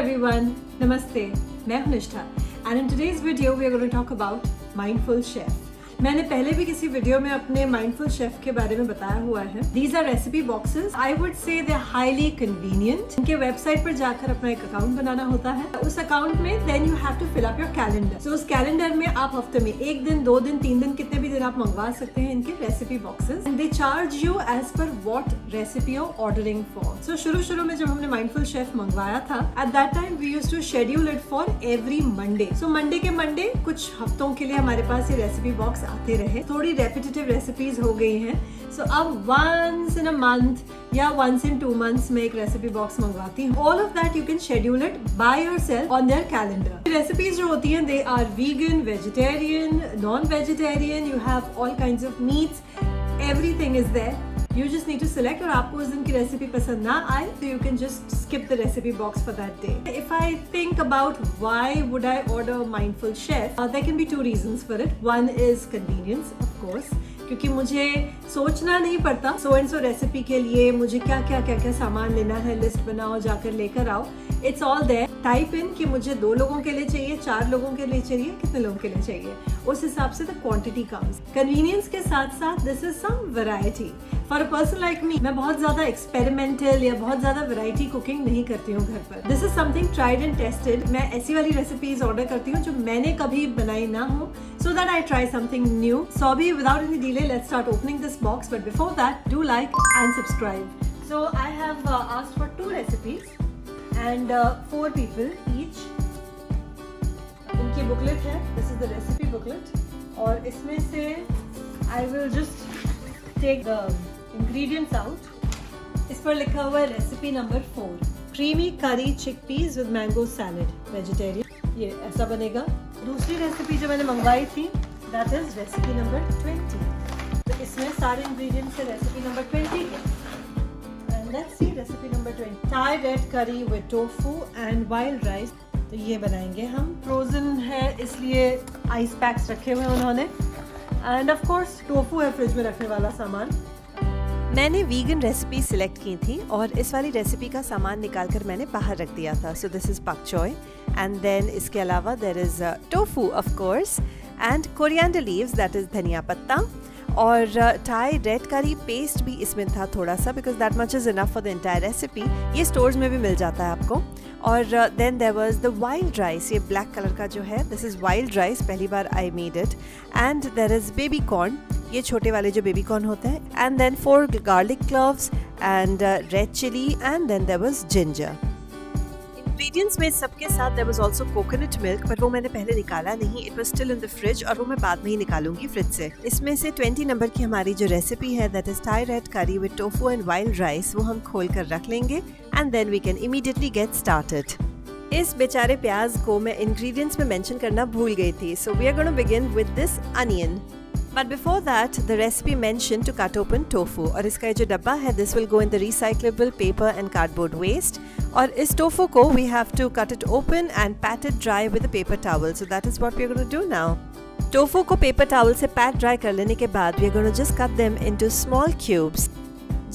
everyone, Namaste. मैं हूं निष्ठा and in today's video we are going to talk about mindful chef. मैंने पहले भी किसी वीडियो में अपने माइंडफुल शेफ के बारे में बताया हुआ है. These are recipe boxes. I would say they are highly convenient. इनके वेबसाइट पर जाकर अपना एक अकाउंट बनाना होता है. उस अकाउंट में then you have to fill up your calendar. So उस कैलेंडर में आप हफ्ते में 1 दिन, 2 दिन, 3 दिन कितने भी दिन आप मंगवा सकते हैं इनके recipe boxes. And they charge you as per what recipe you're ordering for. So शुरू में जब हमने माइंडफुल शेफ मंगवाया था, at that time we used to schedule it for every Monday. So Monday के Monday कुछ हफ्तों के लिए हमारे पास ये रेसिपी बॉक्स आते रहे. थोड़ी रेपिटेटिव रेसिपीज हो गई हैं. सो अब once in a month या once in 2 months में एक रेसिपी बॉक्स मंगवाती हूँ. All of that you can schedule it by yourself on their calendar. Recipes जो होती हैं they are vegan, vegetarian, non-vegetarian. You have all kinds of meats. Everything is there. You just need to select और आपको उस दिन की recipe पसंद ना आए तो you can just skip the recipe box for that day. If I think about why would I order Mindful Chef, there can be 2 reasons for it. One is convenience, of course. क्योंकि मुझे सोचना नहीं पड़ता so and so recipe के लिए मुझे क्या सामान लेना है, लिस्ट बनाओ, जाकर लेकर आओ. It's all there. Type in कि मुझे 2 लोगों के लिए चाहिए, 4 लोगों के लिए चाहिए, कितने लोगों के लिए चाहिए, उस हिसाब से द क्वांटिटी कम्स. कन्वीनियंस के साथ साथ this is some variety. For a person like me, मैं बहुत ज्यादा एक्सपेरिमेंटल या बहुत ज्यादा वैरायटी कुकिंग नहीं करती हूँ घर पर. This is something tried and tested. मैं ऐसी वाली रेसिपीज ऑर्डर करती हूँ जो मैंने कभी बनाई ना हो, so that I try something new. So abhi, without any delay, let's start opening this box. But before that, do like and subscribe. So I have asked for 2 recipes and 4 people each. इनकी booklet है. This is the recipe booklet. और इसमें से I will just take the ingredients out. इस पर लिखा हुआ है recipe number 4. Creamy curry chickpeas with mango salad. Vegetarian. ये ऐसा बनेगा. दूसरी रेसिपी जो मैंने मंगवाई थी दैट इज रेसिपी नंबर 20. तो इसमें सारे इंग्रेडिएंट्स है रेसिपी नंबर 20 के. And let's see recipe number 20. Thai red curry with tofu and wild rice. तो ये बनाएंगे हम. फ्रोजन है इसलिए आइस पैक्स रखे हुए हैं उन्होंने. एंड ऑफ कोर्स टोफू है फ्रिज में रखने वाला सामान. मैंने वीगन रेसिपी सिलेक्ट की थी और इस वाली रेसिपी का सामान निकाल कर मैंने बाहर रख दिया था. So this is pak choy and then इसके अलावा there is tofu of course and coriander leaves that is धनिया पत्ता और थाई रेड करी पेस्ट भी इसमें था थोड़ा सा because that much is enough for the entire recipe. ये स्टोर्स में भी मिल जाता है आपको. और then there was the wild rice. ये ब्लैक कलर का जो है दिस इज़ वाइल्ड राइस. पहली बार I made it. And there is baby corn. ये छोटे वाले जो बेबी कॉर्न होते हैं. And then 4 garlic cloves and red chilli and then there was ginger. Ingredients में सबके साथ there was also coconut milk पर वो मैंने पहले निकाला नहीं. It was still in the fridge और वो मैं बाद में ही निकालूंगी फ्रिज से. इसमें से 20 नंबर की हमारी जो रेसिपी है that is Thai red curry with tofu and wild rice वो हम खोल कर रख लेंगे and then we can immediately get started. इस बेचारे प्याज को मैं इंग्रेडिएंट्स में मेंशन करना भूल गई थी. So we are gonna begin with this onion. But before that, the recipe mentioned to cut open tofu. और इसका जो डब्बा है, this will go in the recyclable paper and cardboard waste. और इस tofu को we have to cut it open and pat it dry with a paper towel. So that is what we are going to do now. Tofu को paper towel से pat dry कर लेने के बाद we are going to just cut them into small cubes.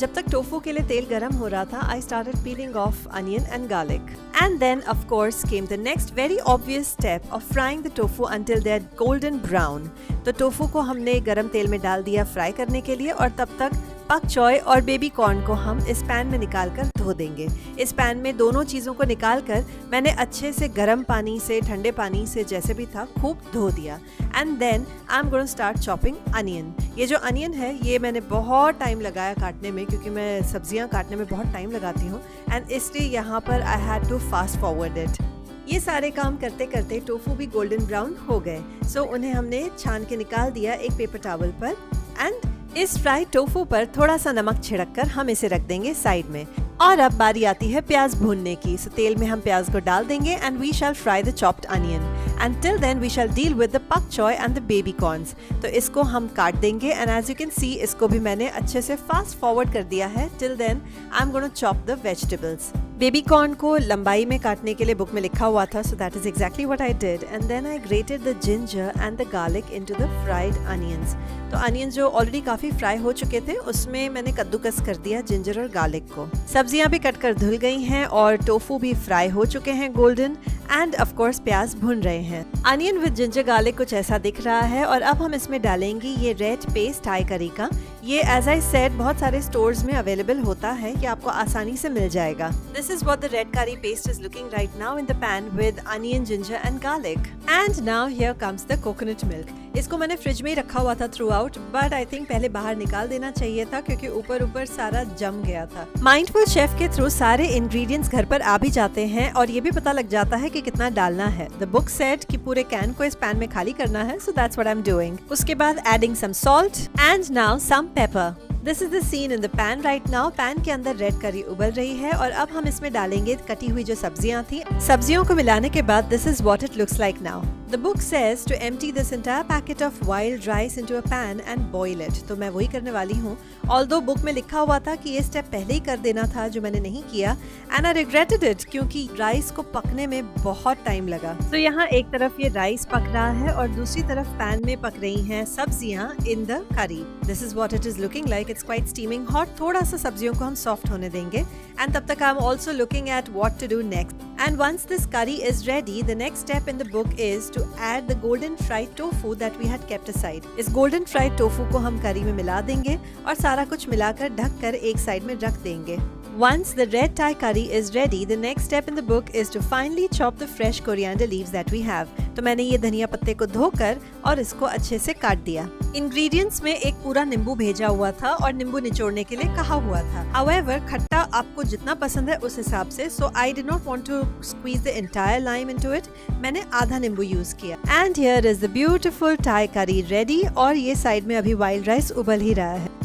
जब तक tofu के लिए तेल गरम हो रहा था, I started peeling off onion and garlic. And then, of course, came the next very obvious step of frying the tofu until they're golden brown. तो टोफू को हमने गरम तेल में डाल दिया फ्राई करने के लिए और तब तक pak choy और बेबी कॉर्न को हम इस पैन में निकाल कर धो देंगे. इस पैन में दोनों चीज़ों को निकाल कर मैंने अच्छे से गर्म पानी से, ठंडे पानी से जैसे भी था खूब धो दिया. And then I am going to start chopping onion. ये जो अनियन है ये मैंने बहुत टाइम लगाया काटने में क्योंकि मैं सब्जियां काटने में बहुत टाइम लगाती हूँ एंड इसलिए यहाँ पर I had to fast forward it. ये सारे काम करते करते टोफू भी गोल्डन ब्राउन हो गए. सो उन्हें हमने छान के निकाल दिया एक पेपर टॉवल पर. एंड इस फ्राई टोफू पर थोड़ा सा नमक छिड़क कर हम इसे रख देंगे साइड में. और अब बारी आती है प्याज भूनने की. सो तेल में हम प्याज को डाल देंगे and we shall fry the chopped onion. And till then we shall deal with the pak choy and the baby corns. तो इसको हम काट देंगे and as you can see इसको भी मैंने अच्छे से फास्ट फॉरवर्ड कर दिया है. Till then I am gonna chop the vegetables. Baby corn को लंबाई में काटने के लिए बुक में लिखा हुआ था, so that is exactly what I did. And then I grated the ginger and the garlic into the fried onions. तो अनियन जो ऑलरेडी काफी फ्राई हो चुके थे उसमें मैंने कद्दूकस कर दिया जिंजर और गार्लिक को। सब्जियां भी कटकर धुल गई हैं और टोफू भी फ्राई हो चुके हैं गोल्डन, एंड ऑफ कोर्स प्याज भुन रहे हैं। अनियन विद जिंजर गार्लिक कुछ ऐसा दिख रहा है और अब हम इसमें डालेंगे ये रेड पेस्ट थाई करी का। ये एज आई सेड बहुत सारे स्टोर्स में अवेलेबल होता है, ये आपको आसानी से मिल जाएगा। This is what the red करी paste is looking right now in the pan with onion, ginger and garlic. And now here comes the coconut milk. इसको मैंने फ्रिज में ही रखा हुआ था through out, but I think पहले बाहर निकाल देना चाहिए था क्योंकि ऊपर सारा जम गया था। माइंडफुल शेफ के थ्रू सारे इंग्रेडिएंट्स घर पर आ भी जाते हैं और ये भी पता लग जाता है कि कितना डालना है। द बुक सेड कि पूरे कैन को इस पैन में खाली करना है, so that's what I am doing. उसके बाद adding some salt and now some pepper. This is the scene in the pan right now. Pan के अंदर रेड करी उबल रही है और अब हम इसमें डालेंगे कटी हुई जो सब्जियां थी। सब्जियों को मिलाने के बाद this is what it looks like now. The book says to empty this entire packet of wild rice into a pan and boil it. तो मैं वही करने वाली हूँ। Although बुक में लिखा हुआ था कि ये स्टेप पहले ही कर देना था, जो मैंने नहीं किया, and I regretted it क्योंकि राइस को पकने में बहुत टाइम लगा। तो यहाँ एक तरफ ये राइस पक रहा है और दूसरी तरफ पैन में पक रही हैं सब्जियाँ in the curry. This is what it is looking like. It's quite steaming hot. थोड़ा सा सब्जियों को हम सॉफ्ट होने देंगे and तब तक I'm also looking at what to do next. And once this curry is ready, the next step in the book is to add the golden fried tofu that we had kept aside. इस golden fried tofu को हम करी में मिला देंगे और सारा कुछ मिलाकर ढककर एक साइड में रख देंगे। Once the red Thai curry is ready, the next step in the book is to finely chop the fresh coriander leaves that we have. तो मैंने ये धनिया पत्ते को धोकर और इसको अच्छे से काट दिया। इंग्रेडिएंट्स में एक पूरा नींबू भेजा हुआ था और नींबू निचोड़ने के लिए कहा हुआ था। However, खट्टा आपको जितना पसंद है उस हिसाब से, so I did not want to squeeze the entire lime into it. मैंने आधा नींबू यूज किया। And here is the beautiful Thai curry ready और ये साइड में अभी वाइल्ड राइस उबल ही रहा है।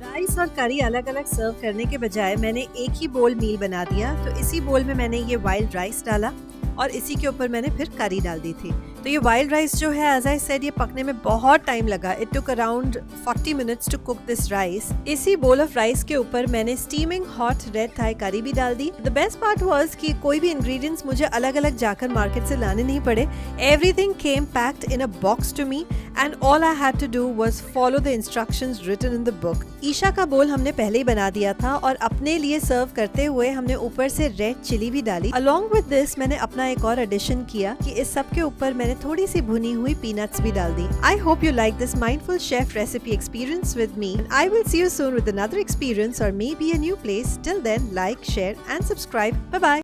राइस और करी अलग अलग सर्व करने के बजाय मैंने एक ही बोल मील बना दिया। तो इसी बोल में मैंने ये वाइल्ड राइस डाला और इसी के ऊपर मैंने फिर करी डाल दी थी। तो ये वाइल्ड राइस जो है एज आई सेड ये पकने में बहुत टाइम लगा। It took around 40 minutes to cook this rice. इसी बोल ऑफ राइस के ऊपर मैंने steaming hot red Thai curry भी डाल दी। द बेस्ट पार्ट वाज कि कोई भी इंग्रेडिएंट्स मुझे अलग अलग जाकर मार्केट से लाने नहीं पड़े। Everything came packed in a box to me and all I had to do was follow the instructions written in the book. Isha का बोल हमने पहले ही बना दिया था और अपने लिए सर्व करते हुए हमने ऊपर से रेड चिली भी डाली। अलॉन्ग विद दिस मैंने अपना एक और एडिशन किया कि इस सब के ऊपर मैंने थोड़ी सी भुनी हुई पीनट्स भी डाल दी। I hope you like this mindful chef recipe experience with me. And I will see you soon with another experience or maybe a new place. Till then, like, share and subscribe. Bye bye.